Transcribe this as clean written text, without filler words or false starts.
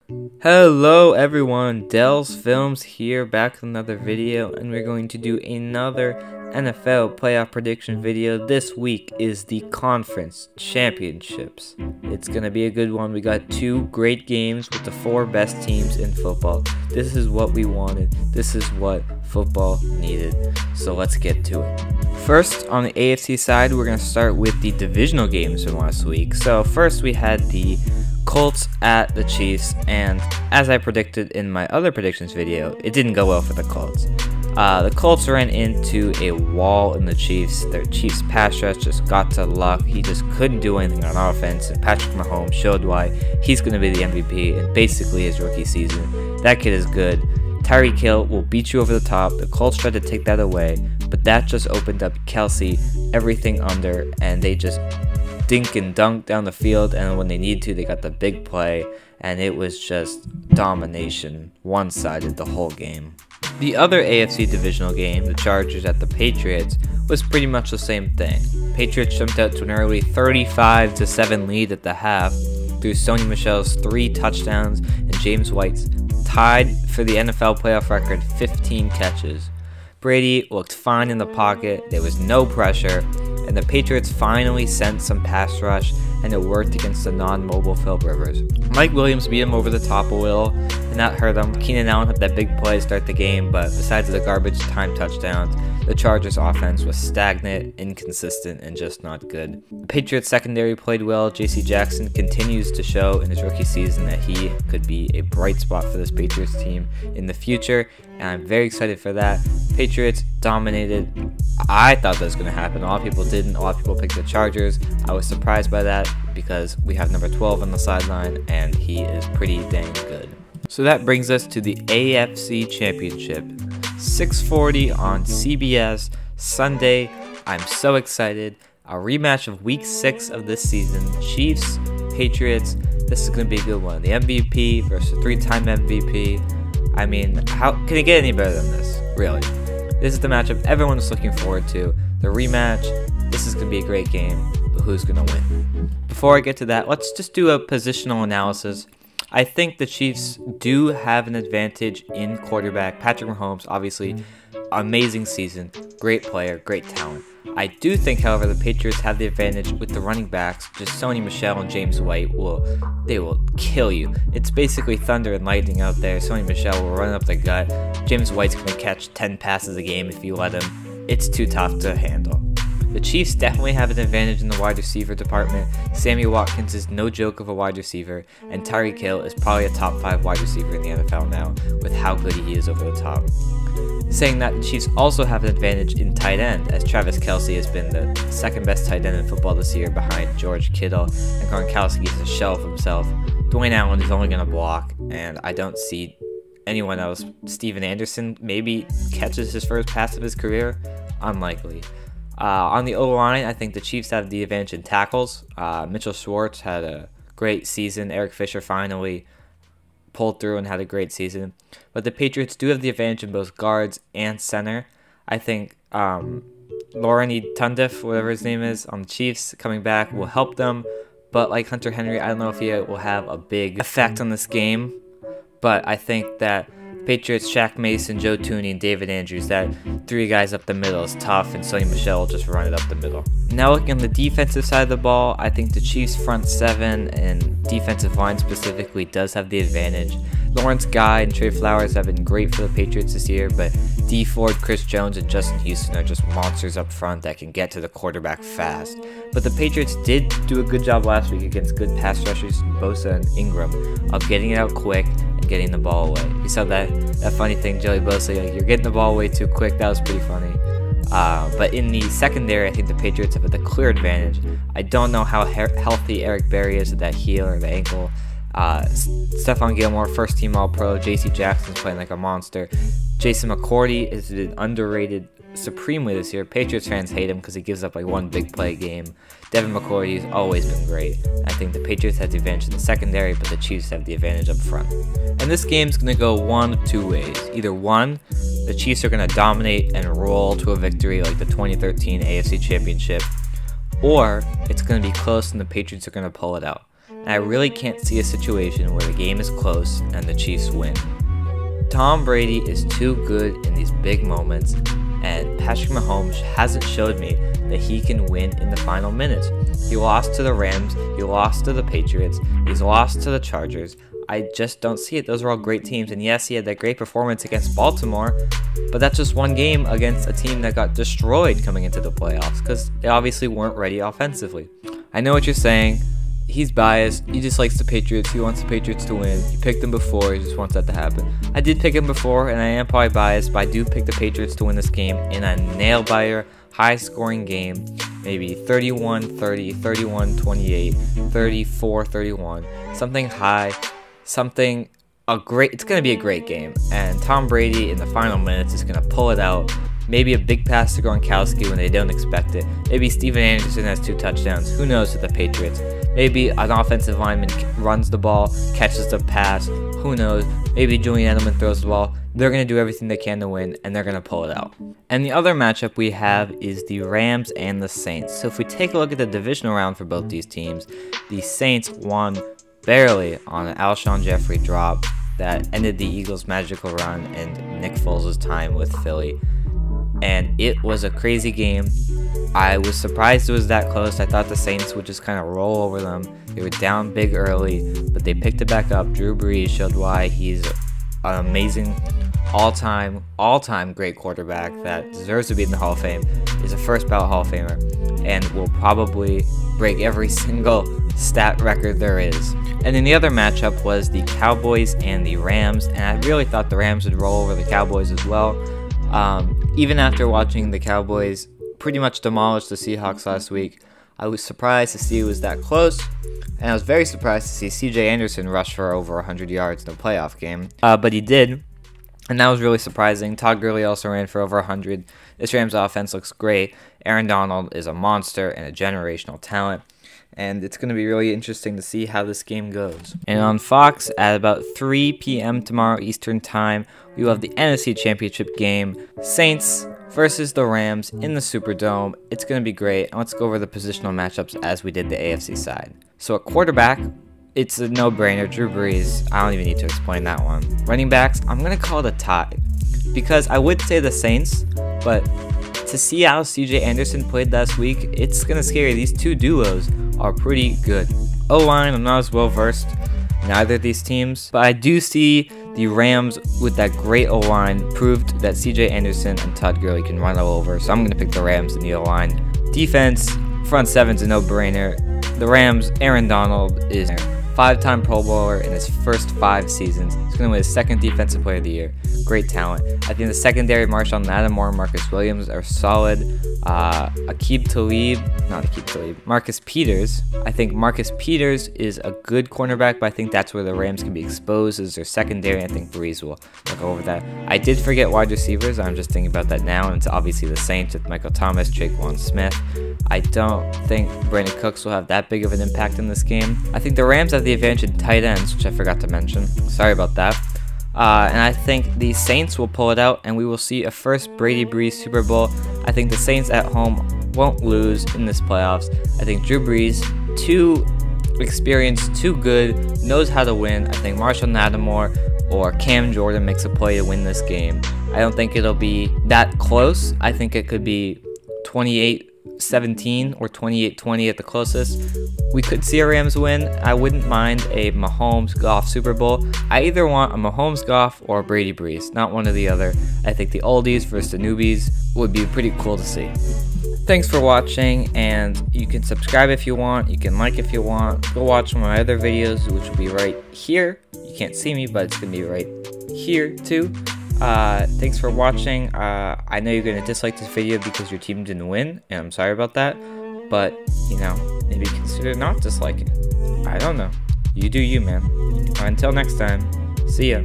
Hello everyone, Dell's Films here, back with another video, and we're going to do another NFL playoff prediction video. This week is the conference championships. It's gonna be a good one. We got two great games with the four best teams in football. This is what we wanted. This is what football needed. So let's get to it. First, on the AFC side, we're gonna start with the divisional games from last week. So first we had the Colts at the Chiefs, and as I predicted in my other predictions video, it didn't go well for the Colts. The Colts ran into a wall in the Chiefs. Their Chiefs pass rush just got to luck. He just couldn't do anything on offense, and Patrick Mahomes showed why he's going to be the MVP in basically his rookie season. That kid is good. Tyreek Hill will beat you over the top. The Colts tried to take that away, but that just opened up Kelsey everything under, and they just dink and dunk down the field, and when they need to, they got the big play, and it was just domination, one-sided the whole game. The other AFC divisional game, the Chargers at the Patriots, was pretty much the same thing. Patriots jumped out to an early 35-7 lead at the half through Sony Michel's 3 touchdowns and James White's tied for the NFL playoff record 15 catches. Brady looked fine in the pocket, there was no pressure, and the Patriots finally sent some pass rush, and it worked against the non-mobile Philip Rivers. Mike Williams beat him over the top a little, and that hurt him. Keenan Allen had that big play to start the game, but besides the garbage time touchdowns, the Chargers offense was stagnant, inconsistent, and just not good. The Patriots secondary played well. J.C. Jackson continues to show in his rookie season that he could be a bright spot for this Patriots team in the future, and I'm very excited for that. Patriots dominated. I thought that was going to happen. A lot of people didn't. A lot of people picked the Chargers. I was surprised by that because we have number 12 on the sideline, and he is pretty dang good. So that brings us to the AFC Championship. 6:40 on CBS Sunday. I'm so excited. A rematch of Week 6 of this season. Chiefs, Patriots. This is going to be a good one. The MVP versus a 3-time MVP. I mean, how can it get any better than this? Really. This is the matchup everyone's looking forward to. The rematch. This is going to be a great game. But who's going to win? Before I get to that, let's just do a positional analysis. I think the Chiefs do have an advantage in quarterback. Patrick Mahomes, obviously, amazing season, great player, great talent. I do think, however, the Patriots have the advantage with the running backs. Just Sony Michel and James White will kill you. It's basically thunder and lightning out there. Sony Michel will run up the gut. James White's going to catch 10 passes a game if you let him. It's too tough to handle. The Chiefs definitely have an advantage in the wide receiver department. Sammy Watkins is no joke of a wide receiver, and Tyreek Hill is probably a top 5 wide receiver in the NFL now with how good he is over the top. Saying that, the Chiefs also have an advantage in tight end, as Travis Kelce has been the second best tight end in football this year behind George Kittle, and Gronkowski is a shell of himself. Dwayne Allen is only going to block, and I don't see anyone else. Steven Anderson maybe catches his first pass of his career. Unlikely. On the O-line, I think the Chiefs have the advantage in tackles. Mitchell Schwartz had a great season. Eric Fisher finally pulled through and had a great season. But the Patriots do have the advantage in both guards and center. I think Lorani Tundif, whatever his name is, on the Chiefs coming back will help them. But like Hunter Henry, I don't know if he will have a big effect on this game. But I think that Patriots, Shaq Mason, Joe Tooney, and David Andrews, that 3 guys up the middle is tough, and Sony Michel will just run it up the middle. Now looking on the defensive side of the ball, I think the Chiefs' front 7 and defensive line specifically does have the advantage. Lawrence Guy and Trey Flowers have been great for the Patriots this year, but Dee Ford, Chris Jones, and Justin Houston are just monsters up front that can get to the quarterback fast. But the Patriots did do a good job last week against good pass rushers, Bosa and Ingram, of getting it out quick and getting the ball away. You saw that funny thing, Joey Bosa, like, you're getting the ball away too quick. That was pretty funny. But in the secondary, I think the Patriots have the clear advantage. I don't know how healthy Eric Berry is with that heel or the ankle. Stephon Gilmore, first team All-Pro. J.C. Jackson's playing like a monster. Jason McCourty is underrated supremely this year. Patriots fans hate him because he gives up like one big play game. Devin McCourty has always been great. I think the Patriots have the advantage in the secondary, but the Chiefs have the advantage up front. And this game's going to go one of 2 ways. Either one, the Chiefs are going to dominate and roll to a victory like the 2013 AFC Championship, or it's going to be close and the Patriots are going to pull it out. and I really can't see a situation where the game is close and the Chiefs win. Tom Brady is too good in these big moments, and Patrick Mahomes hasn't showed me that he can win in the final minutes. He lost to the Rams, he lost to the Patriots, he's lost to the Chargers. I just don't see it. Those are all great teams, and yes, he had that great performance against Baltimore, but that's just one game against a team that got destroyed coming into the playoffs because they obviously weren't ready offensively. I know what you're saying. He's biased. He just likes the Patriots. He wants the Patriots to win. He picked them before. He just wants that to happen. I did pick him before, and I am probably biased, but I do pick the Patriots to win this game in a nail-biter, high-scoring game. Maybe 31-30, 31-28, 34-31. Something high. Something it's going to be a great game, and Tom Brady in the final minutes is going to pull it out. Maybe a big pass to Gronkowski when they don't expect it. Maybe Steven Anderson has 2 touchdowns. Who knows with the Patriots? Maybe an offensive lineman runs the ball, catches the pass. Who knows? Maybe Julian Edelman throws the ball. They're going to do everything they can to win, and they're going to pull it out. And the other matchup we have is the Rams and the Saints. So if we take a look at the divisional round for both these teams, the Saints won barely on an Alshon Jeffrey drop that ended the Eagles' magical run and Nick Foles' time with Philly. And it was a crazy game. I was surprised it was that close. I thought the Saints would just kind of roll over them. They were down big early, but they picked it back up. Drew Brees showed why he's an amazing all-time great quarterback that deserves to be in the Hall of Fame, is a first ballot Hall of Famer, and will probably break every single stat record there is. And then the other matchup was the Cowboys and the Rams, and I really thought the Rams would roll over the Cowboys as well. Even after watching the Cowboys pretty much demolish the Seahawks last week, I was surprised to see it was that close, and I was very surprised to see C.J. Anderson rush for over 100 yards in a playoff game. But he did, and that was really surprising. Todd Gurley also ran for over 100. This Rams offense looks great. Aaron Donald is a monster and a generational talent, and it's going to be really interesting to see how this game goes. And on Fox at about 3 p.m. tomorrow Eastern Time, we will have the NFC Championship game, Saints versus the Rams in the Superdome. It's going to be great, and let's go over the positional matchups as we did the AFC side. So at quarterback, it's a no-brainer, Drew Brees. I don't even need to explain that one. Running backs, I'm going to call it a tie, because I would say the Saints, but to see how C.J. Anderson played last week, it's going to scare you. These two duos are pretty good. O-line, I'm not as well versed in either of these teams, but I do see the Rams with that great O-line proved that C.J. Anderson and Todd Gurley can run all over, so I'm going to pick the Rams in the O-line. Defense, front seven's a no-brainer. The Rams, Aaron Donald is a 5-time Pro Bowler in his first 5 seasons. He's going to win his 2nd Defensive Player of the Year. Great talent. I think the secondary, Marshawn Lattimore and Marcus Williams are solid. Marcus Peters. I think Marcus Peters is a good cornerback, but I think that's where the Rams can be exposed as their secondary. I think Brees will go over that. I did forget wide receivers. I'm just thinking about that now, and it's obviously the Saints with Michael Thomas, Traquan Smith. I don't think Brandon Cooks will have that big of an impact in this game. I think the Rams have the advantage in tight ends, which I forgot to mention. Sorry about that. And I think the Saints will pull it out, and we will see a first Brady Brees Super Bowl. I think the Saints at home won't lose in this playoffs. I think Drew Brees, too experienced, too good, knows how to win. I think Marshawn Lattimore or Cam Jordan makes a play to win this game. I don't think it'll be that close. I think it could be 28-17 or 28-20 at the closest. We could see a Rams win. I wouldn't mind a Mahomes-Goff Super Bowl. I either want a Mahomes-Goff or a Brady Brees, not one or the other. I think the oldies versus the newbies would be pretty cool to see. Thanks for watching, and you can subscribe if you want, you can like if you want. Go watch one of my other videos, which will be right here. You can't see me, but it's going to be right here too. Thanks for watching. I know you're going to dislike this video because your team didn't win, and I'm sorry about that, but, you know, maybe consider not disliking. I don't know. You do you, man. Until next time, see ya.